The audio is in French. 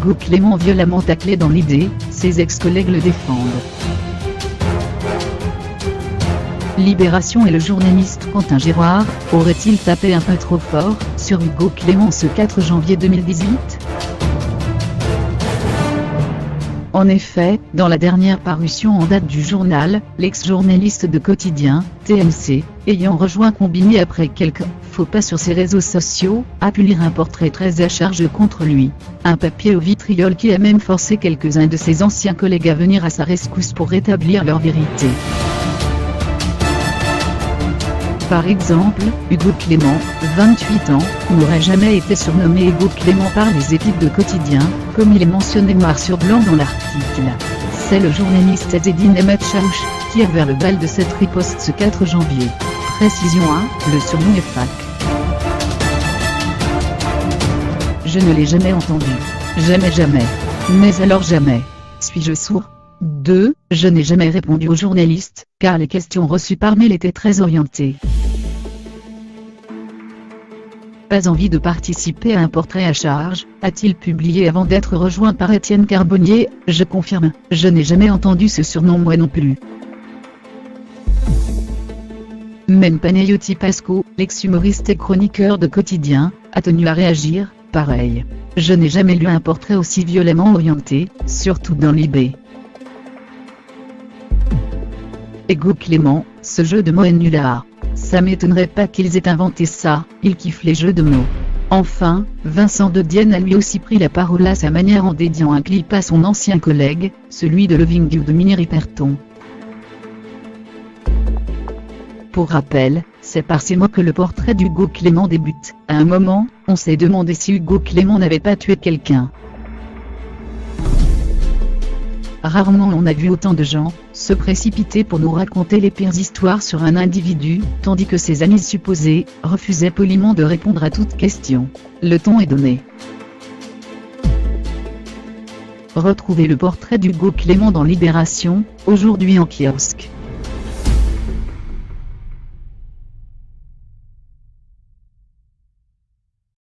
Hugo Clément violemment taclé dans l'idée, ses ex-collègues le défendent. Libération et le journaliste Quentin Girouard, aurait-il tapé un peu trop fort sur Hugo Clément ce 4 janvier 2018 ? En effet, dans la dernière parution en date du journal, l'ex-journaliste de quotidien, TMC, ayant rejoint Combini après quelques faux pas sur ses réseaux sociaux, a pu lire un portrait très à charge contre lui. Un papier au vitriol qui a même forcé quelques-uns de ses anciens collègues à venir à sa rescousse pour rétablir leur vérité. Par exemple, Hugo Clément, 28 ans, n'aurait jamais été surnommé Hugo Clément par les équipes de quotidien, comme il est mentionné noir sur blanc dans l'article. C'est le journaliste Azzedine Matchaouch qui a ouvert le bal de cette riposte ce 4 janvier. Précision 1, le surnom est fac. Je ne l'ai jamais entendu. Jamais. Mais alors jamais. Suis-je sourd ? 2. Je n'ai jamais répondu aux journalistes, car les questions reçues par mail étaient très orientées. Pas envie de participer à un portrait à charge, a-t-il publié avant d'être rejoint par Étienne Carbonnier. Je confirme, je n'ai jamais entendu ce surnom moi non plus. Même Panayotis Pasco, l'ex-humoriste et chroniqueur de quotidien, a tenu à réagir, pareil. Je n'ai jamais lu un portrait aussi violemment orienté, surtout dans l'IB. Hugo Clément, ce jeu de mots est nulard. Ça m'étonnerait pas qu'ils aient inventé ça, ils kiffent les jeux de mots. Enfin, Vincent de Dienne a lui aussi pris la parole à sa manière en dédiant un clip à son ancien collègue, celui de Loving You de Miniri Perton. Pour rappel, c'est par ces mots que le portrait d'Hugo Clément débute. À un moment, on s'est demandé si Hugo Clément n'avait pas tué quelqu'un. Rarement on a vu autant de gens se précipiter pour nous raconter les pires histoires sur un individu, tandis que ses amis supposés refusaient poliment de répondre à toute question. Le ton est donné. Retrouvez le portrait d'Hugo Clément dans Libération, aujourd'hui en kiosque.